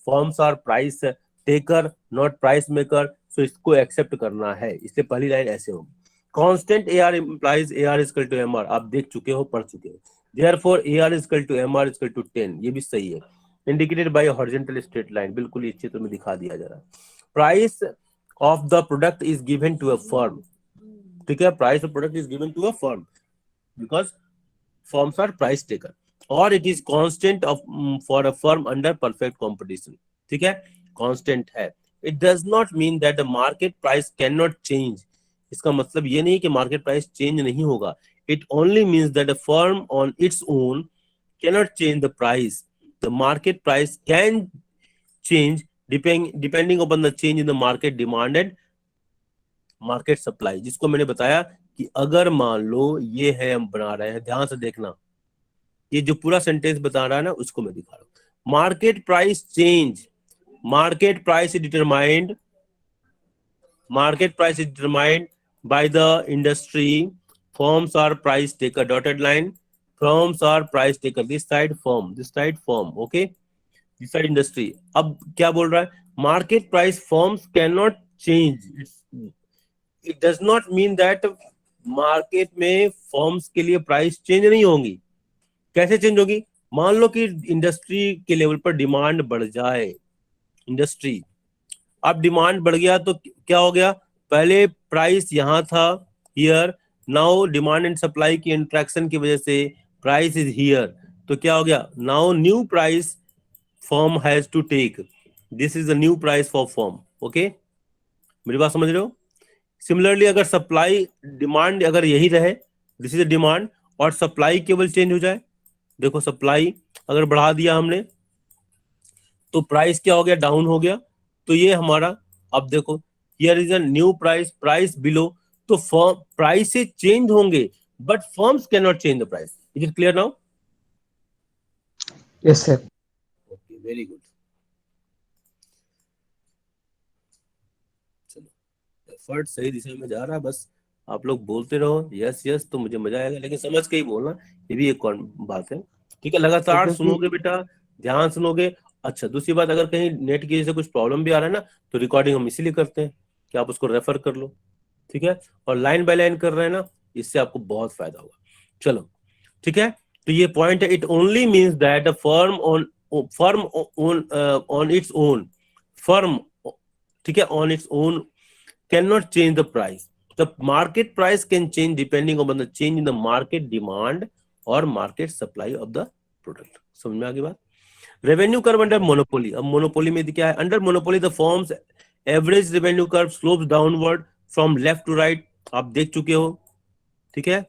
firms are price taker not price maker, so इसको एक्सेप्ट करना है। इससे पहली लाइन ऐसे होगी, constant AR implies AR is equal to MR। आप देख चुके हो, पढ़ चुके हो। Therefore AR is equal to MR is equal to 10, ये भी सही है। Indicated by horizontal straight line, बिल्कुल इस चित्र में दिखा दिया जा रहा है। Price of the product is given to a firm, ठीक है, price of product is given to a firm because firms are price taker, और it is constant of for a firm under perfect competition, ठीक है, constant है। It does not mean that the market price can not change, इसका मतलब ये नहीं कि market price change नहीं होगा। It only means that a firm on its own cannot change the price, the market price can change depending upon the change in the market demand and market supply, जिसको मैंने बताया कि अगर मान लो ये है, हम बना रहे हैं, ध्यान से देखना, ये जो पूरा सेंटेंस बता रहा है ना उसको मैं दिखा रहा हूं। Market price change, market price is determined, market price is determined by the industry, firms are price taker, dotted line, firms are price taker, this side firm, this side firm, okay, this side industry. अब क्या बोल रहा है, market price firms can not change, it does not mean that market में firms के लिए price change नहीं होंगी। कैसे चेंज होगी, मान लो कि इंडस्ट्री के लेवल पर डिमांड बढ़ जाए, इंडस्ट्री, अब डिमांड बढ़ गया तो क्या हो गया, पहले प्राइस यहां था, here, now demand and supply की इंटरेक्शन की वजह से प्राइस इज हियर, तो क्या हो गया, now new price firm has to take, this is the new price for firm, okay, मेरी बात समझ रहे हो। सिमिलरली अगर सप्लाई डिमांड अगर यही रहे, दिस इज द डिमांड, और सप्लाई केवल चेंज हो जाए, देखो सप्लाई अगर बढ़ा दिया हमने तो प्राइस क्या हो गया, डाउन हो गया, तो ये हमारा, अब देखो here is a new price, price below, तो फर्म प्राइस से चेंज होंगे but firms can not change the price. Is it clear now? Yes sir. Okay, very good. चलो, एफर्ट सही दिशा में जा रहा है, बस आप लोग बोलते रहो यस यस, तो मुझे मजा आएगा, लेकिन समझ के ही बोलना, ये भी एक बात है, ठीक है, लगातार क्योंकि सुनोगे बेटा, ध्यान सुनोगे। अच्छा, दूसरी बात, अगर कहीं नेट की जैसे कुछ प्रॉब्लम भी आ रहा है ना, तो रिकॉर्डिंग हम इसीलिए करते हैं कि आप उसको रेफर कर लो, ठीक है, और लाइन बाय लाइन कर रहे हैं ना, इससे आपको बहुत फायदा होगा। चलो, ठीक है, तो ये पॉइंट है, it only means that a firm on its own, firm, ठीक है, on its own cannot change the price. The market price can change depending upon the change in the market demand or market supply of the product. समझ में आ गई बात? Revenue curve under monopoly, अब monopoly में क्या है, under monopoly the firms average revenue curve slopes downward from left to right, आप देख चुके हो, ठीक है,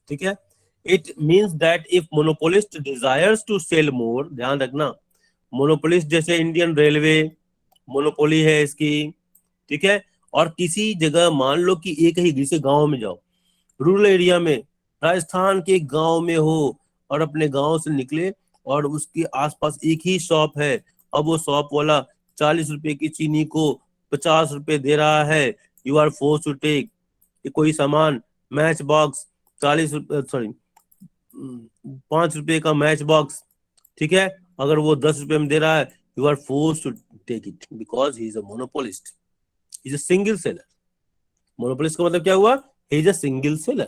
ठीक है। It means that if monopolist desires to sell more, ध्यान रखना, मोनोपोलिस्ट जैसे इंडियन रेलवे मोनोपोली है इसकी, ठीक है, और किसी जगह मान लो कि एक ही, जैसे गांव में जाओ, रूरल एरिया में, राजस्थान के गांव में हो, और अपने गांव से निकले और उसके आसपास एक ही शॉप है, अब वो शॉप वाला 40 रुपए की चीनी को 50 रुपए दे रहा है, you are force to take, कोई सामान मैच बॉक्स 40 रुपए, सॉरी 5 रुपए का मैच बॉक्स, ठीक है, अगर वो 10 रुपए में दे रहा है, you are force to take it because he is a monopolist, he is a single seller. Monopolist का मतलब क्या हुआ, he is a single seller,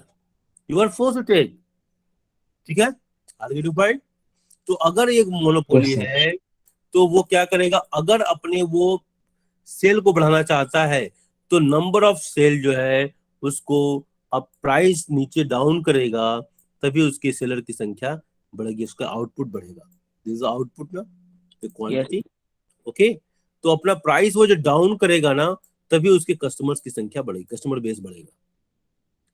you are force to take, ठीक है, आगे टू पॉइंट। तो अगर एक मोनोपोली Yes, sir. है तो वो क्या करेगा, अगर अपने वो सेल को बढ़ाना चाहता है तो नंबर ऑफ सेल जो है उसको, अब प्राइस नीचे डाउन करेगा तभी उसके सेलर की संख्या बढ़ेगी, उसका आउटपुट बढ़ेगा, दिस इज आउटपुट ना, क्वांटिटी, ओके, तो अपना प्राइस वो जो डाउन करेगा ना, तभी उसके कस्टमर्स की संख्या बढ़ेगी, कस्टमर बेस बढ़ेगा।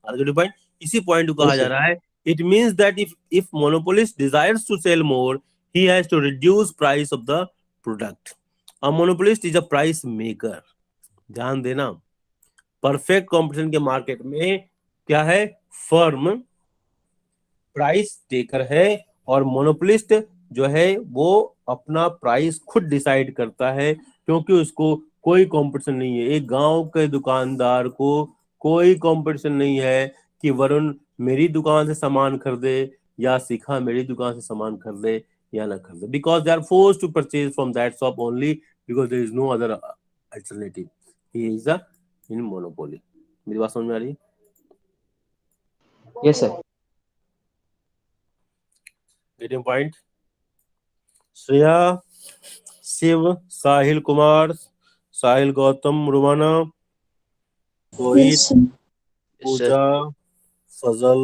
आगे पॉइंट, इसी पॉइंट को कहा Yes, जा sir. रहा है, it means that if monopolist desires to sell more, he has to reduce price of the product. A monopolist is a price maker, ध्यान देना, परफेक्ट कंपटीशन के मार्केट में क्या है, फर्म प्राइस टेकर है, और मोनोपोलिस्ट जो है वो अपना प्राइस खुद डिसाइड करता है, क्योंकि उसको कोई कंपटीशन नहीं है, एक गांव के दुकानदार को कोई कंपटीशन नहीं है कि वरुण मेरी दुकान से सामान खरीदे या शिखा मेरी दुकान से सामान खरीदे या ना खरीदे, because they are forced to purchase from that shop only because there is no other alternative, he is a in monopoly. मेरी बात समझ में आ रही है? Yes, sir. Getting point? Shreya, Shiv, Sahil Kumar, Sahil Gautam, Rumana, Rohit, Yes, sir. Yes, sir. Pooja, Fazal,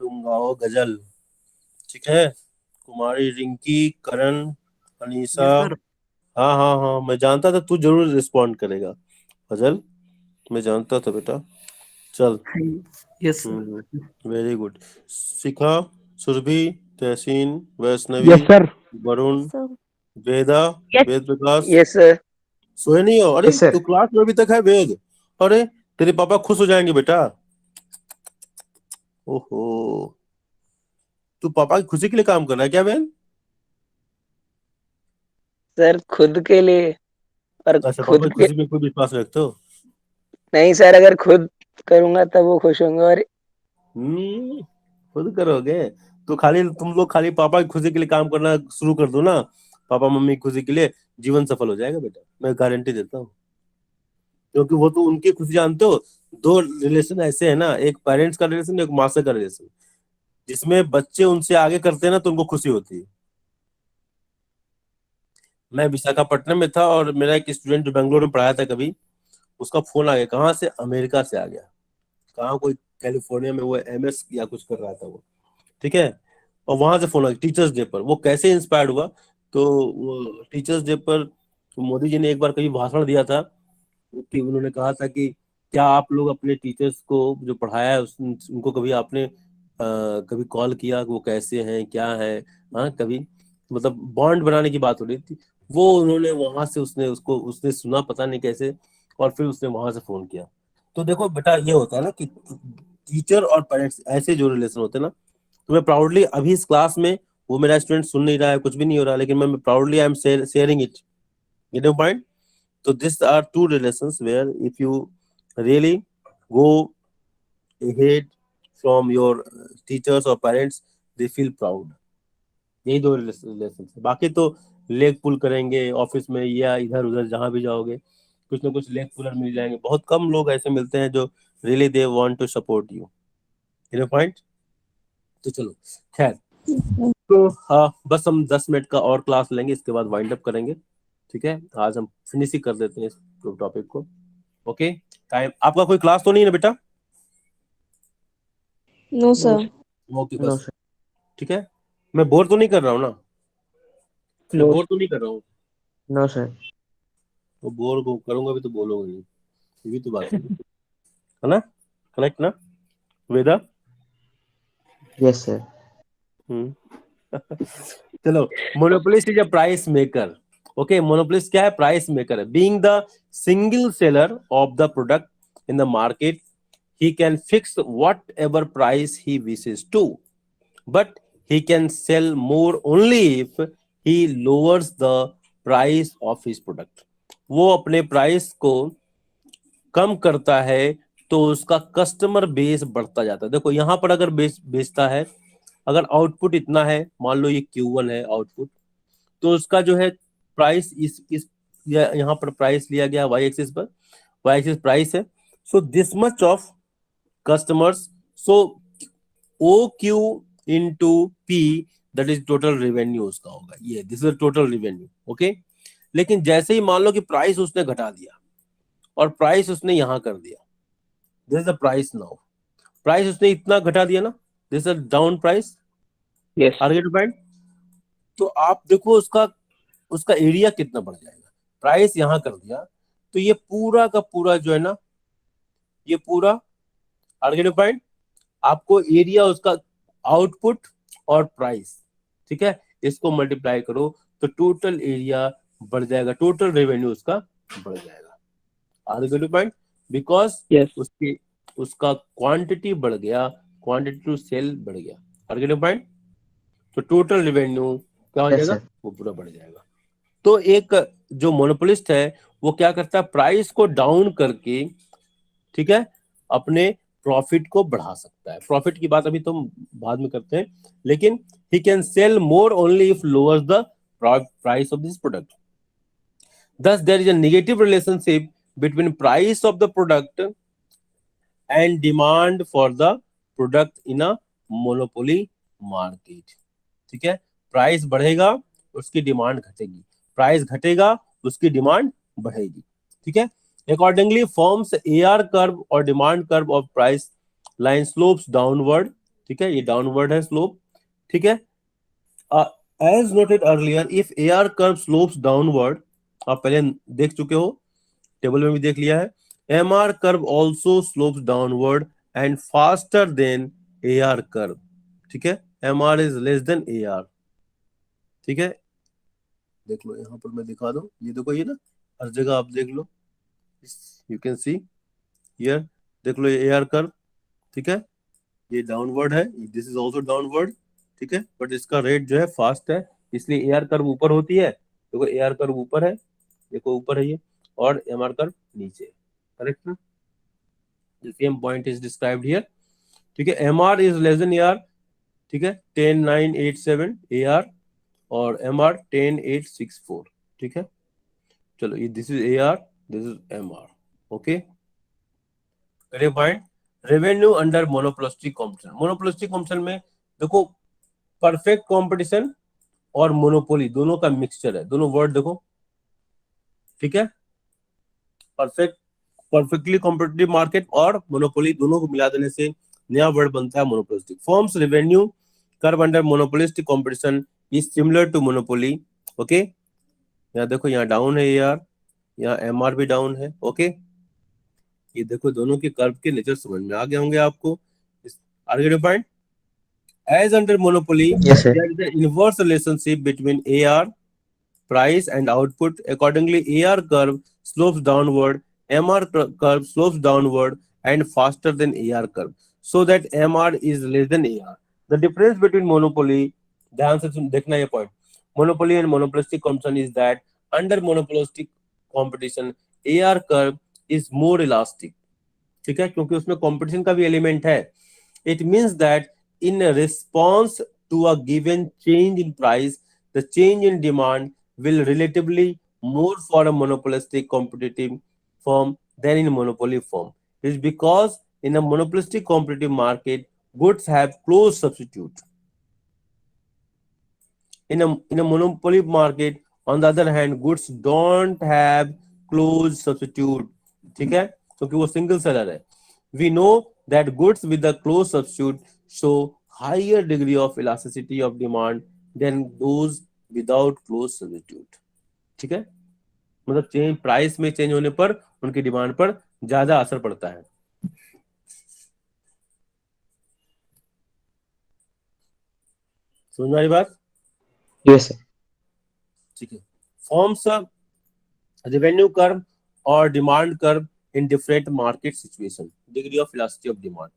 तुम गाओ गजल, ठीक है। कुमारी, रिंकी, करण, अनीसा। Yes, sir. हाँ हाँ हाँ, मैं जानता था तू जरूर रिस्पॉन्ड करेगा फजल, मैं जानता था बेटा। चल, Yes, sir. Very good. Shikha, Surbhi, Tehseen, Vaishnavi, yes sir. Varun, Sir. Veda, Yes. Ved Prakash, Yes, sir. सोए नहीं हो? अरे यस सर। तू क्लास में अभी तक है वेद? अरे तेरे पापा खुश हो जाएंगे बेटा। ओहो, तू पापा की खुशी के लिए काम कर रहा है क्या बहन? सर खुद के लिए और अच्छा, पापा खुद की के खुशी में कोई विश्वास रखते हो? नहीं सर, अगर खुद करूंगा तब वो खुश होंगे। और हम्म, खुद करोगे तो खाली तुम लोग खाली पापा की खुशी के लिए काम करना शुरू कर दो ना, पापा मम्मी की खुशी के लिए, जीवन सफल हो जाएगा बेटा, मैं गारंटी देता हूँ। क्योंकि वो तो उनकी खुशी, जानते हो, दो रिलेशन ऐसे है ना, एक पेरेंट्स का रिलेशन, एक मास्टर का रिलेशन, जिसमें बच्चे उनसे आगे करते हैं ना तो उनको खुशी होती है। मैं विशाखापट्टनम में था और मेरा एक स्टूडेंट जो बेंगलोर में पढ़ाया था कभी, उसका फोन आ गया, कहाँ से, अमेरिका से आ गया, कहाँ कोई कैलिफोर्निया में वो एमएस या कुछ कर रहा था वो, ठीक है। और वहां से फोन आ गया टीचर्स डे पर। वो कैसे इंस्पायर्ड हुआ, तो वो टीचर्स डे पर मोदी जी ने एक बार कभी भाषण दिया था कि उन्होंने कहा था कि क्या आप लोग अपने टीचर्स को जो पढ़ाया है उनको कभी आपने कभी कॉल किया कि वो कैसे हैं क्या है, हाँ कभी, मतलब बॉन्ड बनाने की बात हो रही थी। वो उन्होंने वहां से उसने सुना पता नहीं कैसे, और फिर उसने वहां से फोन किया। तो देखो बेटा, ये होता है ना कि टीचर और पेरेंट्स ऐसे जो रिलेशन होते हैं ना, तो मैं प्राउडली अभी इस क्लास में, वो मेरा स्टूडेंट सुन नहीं रहा है, कुछ भी नहीं हो रहा, लेकिन मैं proudly I am sharing it, gate your point. So these are two relations where if you really go ahead from your teachers or parents, they feel proud. यही दो रिलेशन है। बाकी तो लेग पुल करेंगे ऑफिस में या इधर उधर जहां भी जाओगे, कुछ ना कुछ लेग पुलर मिल जाएंगे। बहुत कम लोग ऐसे मिलते हैं जो really they want to support you, you point. तो चलो, खैर, तो हाँ, बस हम 10 मिनट का और क्लास लेंगे, इसके बाद वाइंड अप करेंगे, ठीक है। आज हम फिनिश ही कर देते हैं इस टॉपिक को। ओके, टाइम, आपका कोई क्लास तो नहीं है ना बेटा? No, sir. ओके, नो बस सर। ठीक है। मैं बोर तो नहीं कर रहा हूँ ना? मैं नो बोर तो नहीं कर रहा हूँ? No sir. तो बोर को करूंगा भी तो बोलोगे नहीं, ये भी तो बात है ना? करेक्ट ना वेदा? Yes sir. चलो, monopolist is a price maker. Okay, monopolist क्या है? प्राइस मेकर है। Being the single seller of the product in the market, he can fix whatever price he wishes to, but he can sell more only if he lowers the price of his product. वो अपने price को कम करता है तो उसका customer base बढ़ता जाता है। देखो यहाँ पर अगर बेचता है, अगर आउटपुट इतना है, मान लो ये Q1 है आउटपुट, तो उसका जो है प्राइस इस यहाँ पर प्राइस लिया गया वाई एक्सिस पर, वाई एक्सिस प्राइस है। So this much of customers, so OQ into P, that is total revenue उसका होगा ये, this is total revenue, okay। लेकिन जैसे ही मान लो कि प्राइस उसने घटा दिया और प्राइस उसने यहाँ कर दिया, this is the price now, price उसने इतना घटा दिया ना, this is a down price, Yes. Target point. तो आप देखो उसका उसका एरिया कितना बढ़ जाएगा। प्राइस यहाँ कर दिया तो ये पूरा का पूरा जो है ना, ये पूरा टारगेट पॉइंट, आपको एरिया उसका, आउटपुट और प्राइस, ठीक है, इसको मल्टीप्लाई करो तो टोटल एरिया बढ़ जाएगा, टोटल रेवेन्यू उसका बढ़ जाएगा। Are you point? Because Yes. उसकी उसका क्वांटिटी बढ़ गया, क्वांटिटी टू सेल बढ़ गया। Are you point? तो टोटल रेवेन्यू क्या हो यस जाएगा? सर। वो पूरा बढ़ जाएगा। तो एक जो मोनोपोलिस्ट है वो क्या करता है? प्राइस को डाउन करके, ठीक है, अपने प्रॉफिट को बढ़ा सकता है। प्रॉफिट की बात अभी तो बाद में करते हैं, लेकिन he can sell more only if lowers the price of this product. Thus there is a negative relationship between price of the product and demand for the product in a monopoly market, ठीक है। Price बढ़ेगा, उसकी demand घटेगी। Price घटेगा उसकी demand बढ़ेगी, ठीक है। अकॉर्डिंगली फॉर्म्स AR कर्व और demand curve of price line slopes downward, ठीक है, ये डाउनवर्ड है स्लोप, ठीक है। As noted earlier, if AR curve slopes downward, आप पहले देख चुके हो, टेबल में भी देख लिया है, MR curve also slopes downward and faster than AR curve, ठीक है। MR is less than AR, ठीक है। देख लो यहाँ पर मैं दिखा दूं, ये देखो, ये ना हर जगह आप देख लो, यू कैन सी हियर, देख लो ये AR कर्व, ठीक है, ये डाउनवर्ड है, दिस इज ऑल्सो डाउनवर्ड, ठीक है, बट इसका रेट जो है फास्ट है, इसलिए AR कर्व ऊपर होती है, देखो AR कर्व ऊपर है, देखो ऊपर है ये, और MR कर्व नीचे, करेक्ट ना, the same point is described here, ठीक है। MR is less than AR, ठीक है, 10987 AR और MR 10864, ठीक है। चलो ये this is AR, this is MR, okay, very point. Revenue under monopolistic competition, monopolistic competition में देखो परफेक्ट कॉम्पिटिशन और मोनोपोली दोनों का मिक्सचर है, दोनों वर्ड देखो, ठीक है, परफेक्टली कॉम्पिटिटिव मार्केट और मोनोपोली दोनों को मिला देने से नया वर्ड बनता है monopolistic. Firms revenue curve under monopolistic competition is similar to monopoly, okay. यहाँ देखो, यहाँ डाउन है AR, यहाँ MR भी डाउन है, ओके। ये देखो दोनों के कर्व के नेचर समझ में आ गए होंगे आपको, आगे point. As under monopoly, Yes, sir. there is an inverse relationship between AR, price and output. Accordingly, AR curve slopes downward, MR curve slopes downward and faster than AR curve, so that MR is less than AR. The difference between monopoly, ध्यान से देखना ये point, monopoly and monopolistic competition is that under monopolistic competition, AR curve is more elastic, ठीक है, क्योंकि उसमें competition का भी element है. It means that in response to a given change in price, the change in demand will relatively more for a monopolistic competitive firm than in a monopoly firm. It is because in a monopolistic competitive market, goods have close substitute. In a monopoly market, on the other hand, goods don't have close substitute, ठीक है, क्योंकि वो single seller है. We know that goods with the close substitute show higher degree of elasticity of demand than those without close substitute, ठीक है, मतलब change price में change होने पर उनकी डिमांड पर ज्यादा असर पड़ता है। समझ में आ रही बात? Yes, sir. ठीक है। फॉर्म्स रेवेन्यू कर्व और demand curve in different market situation, degree of elasticity of demand.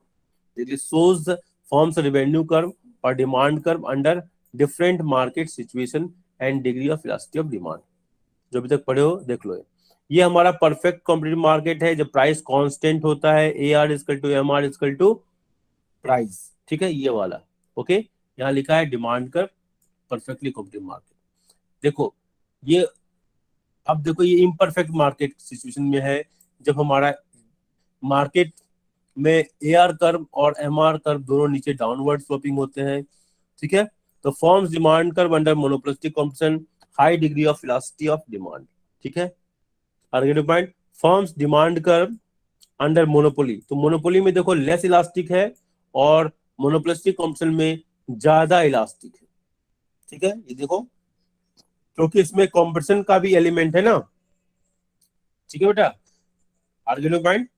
It shows the forms revenue curve or demand curve under different market situation and degree of elasticity of demand. जो अभी तक पढ़े हो देख लो। ये हमारा perfect competitive market है जब प्राइस कांस्टेंट होता है, AR equal to MR equal to price, ठीक है, ये वाला, ओके। यहाँ लिखा है demand curve, perfectly competitive market. देखो ये, अब देखो ये इम्परफेक्ट मार्केट सिचुएशन में है जब हमारा मार्केट में AR कर्व और MR कर्व दोनों नीचे डाउनवर्ड स्लोपिंग होते हैं, ठीक है। तो forms demand curve under monopolistic competition, high degree of elasticity of demand, ठीक है। आगे point, forms demand curve under monopoly, तो मोनोपोली में देखो लेस इलास्टिक है और मोनोपोलिस्टिक कॉम्पिटिशन में ज्यादा इलास्टिक है, ठीक है। ये देखो क्योंकि इसमें कॉम्पिटिशन का भी एलिमेंट है ना, ठीक है बेटा। आगे point,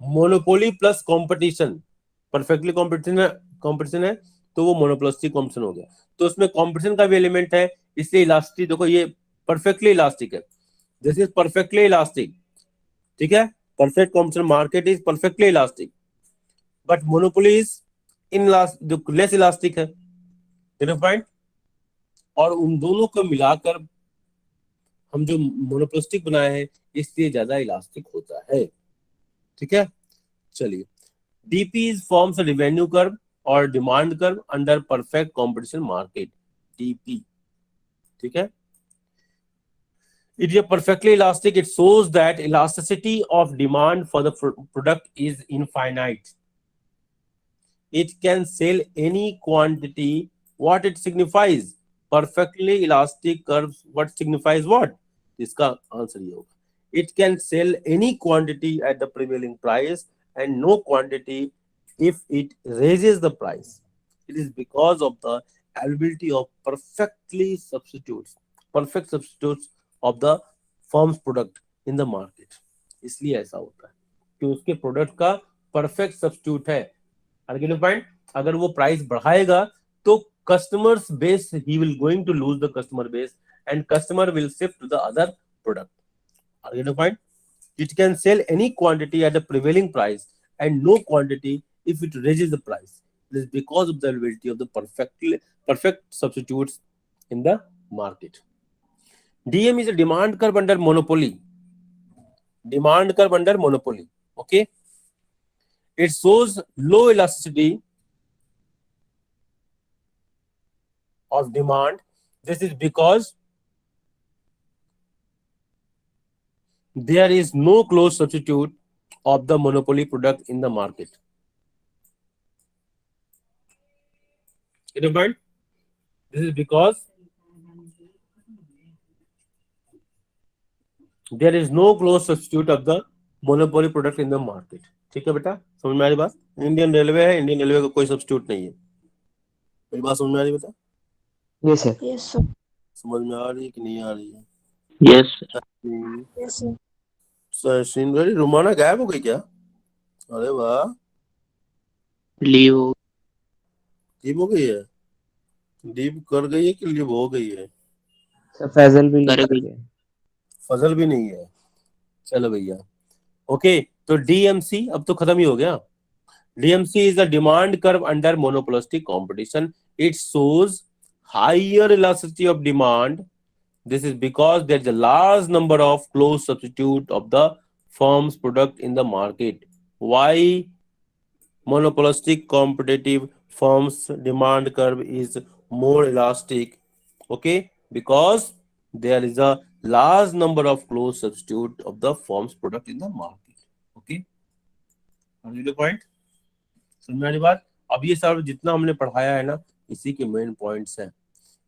monopoly plus competition, perfectly competition है तो वो मोनोपोलिस्टिक कंपटीशन हो गया, तो उसमें कंपटीशन का भी एलिमेंट है, इसलिए इलास्टिक, देखो ये परफेक्टली इलास्टिक है, दिस इज परफेक्टली इलास्टिक, ठीक है। Perfect competition market is perfectly elastic, but monopoly is in जो लेस इलास्टिक है, पॉइंट। और उन दोनों को मिलाकर हम जो मोनोपोलिस्टिक बनाए हैं इसलिए ज्यादा इलास्टिक होता है, ठीक है। चलिए, DP is forms a revenue curve और demand curve under perfect competition market, DP, ठीक है। It is perfectly elastic. It shows that elasticity of demand for the product is infinite. It can sell any quantity. What it signifies? perfectly elastic curve what signifies what? इसका answer ये होगा, it can sell any quantity at the prevailing price and no quantity if it raises the price. It is because of the availability of perfect substitutes of the firm's product in the market. इसलिए ऐसा होता है कि उसके product का perfect substitute है. आगे point, अगर वो प्राइस बढ़ाएगा तो customers base, he will going to lose the customer base and customer will shift to the other product. Are you getting the point? It can sell any quantity at the prevailing price and no quantity if it raises the price. This is because of the availability of the perfect substitutes in the market. DM is a demand curve under monopoly. Demand curve under monopoly. Okay. It shows low elasticity of demand. This is because there is no close substitute of the monopoly product in the market. Get the point? This is because there is no close substitute of the monopoly product in the market. ठीक है बेटा, समझ में आ रही बात? Indian railway है, Indian railway का कोई सब्स्टिट्यूट नहीं है. मेरी बात समझ में आ रही बेटा? Yes, sir. Yes, sir. समझ में आ रही है कि नहीं आ रही है? Yes. Yes, sir. सचिन भाई, रुमाना गायब हो गई क्या? अरे वाह, लीव लीव हो गई है. लीव कर गई है कि लीव हो गई है? सर फैजल भी कर लिख गई. गया. फजल भी नहीं है. चलो भैया. ओके, तो डीएमसी अब तो खत्म ही हो गया. DMC is the demand curve under monopolistic competition. It shows higher elasticity of demand. This is because there is a large number of close substitute of the firm's product in the market. Why monopolistic competitive firms demand curve is more elastic? Okay, because there is a large number of close substitute of the firm's product in the market. Okay, are you point? समझ में आ रही बात? अब ये सब जितना हमने पढ़ाया है ना, इसी के मेन पॉइंट्स हैं.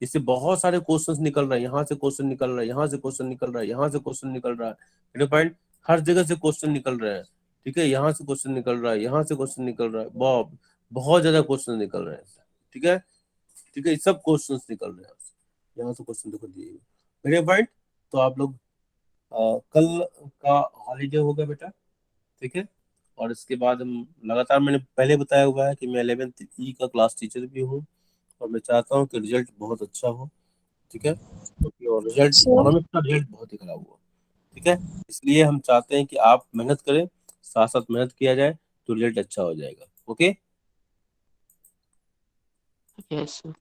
इससे बहुत सारे क्वेश्चंस निकल रहे हैं. यहाँ से क्वेश्चन निकल रहा है, यहाँ से क्वेश्चन निकल रहा है, यहाँ से क्वेश्चन निकल रहा है. पॉइंट, हर जगह से क्वेश्चन निकल रहे हैं. ठीक है, यहाँ से क्वेश्चन निकल रहा है, यहाँ से क्वेश्चन निकल रहा है. बहुत ज्यादा क्वेश्चन निकल रहे हैं. ठीक है, ठीक है, सब क्वेश्चन निकल रहे हैं. यहाँ से क्वेश्चन देखो दिए. मेरे पॉइंट, तो आप लोग कल का हॉलीडे होगा बेटा. ठीक है, और इसके बाद हम लगातार, मैंने पहले बताया हुआ है कि मैं 11th ई का क्लास टीचर भी हूँ और मैं चाहता हूँ कि रिजल्ट बहुत अच्छा हो. ठीक है, क्योंकि रिजल्ट इकोनॉमिक्स का रिजल्ट बहुत ही खराब हुआ. ठीक है, इसलिए हम चाहते हैं कि आप मेहनत करें, साथ साथ मेहनत किया जाए तो रिजल्ट अच्छा हो जाएगा. ओके. Yes, sir.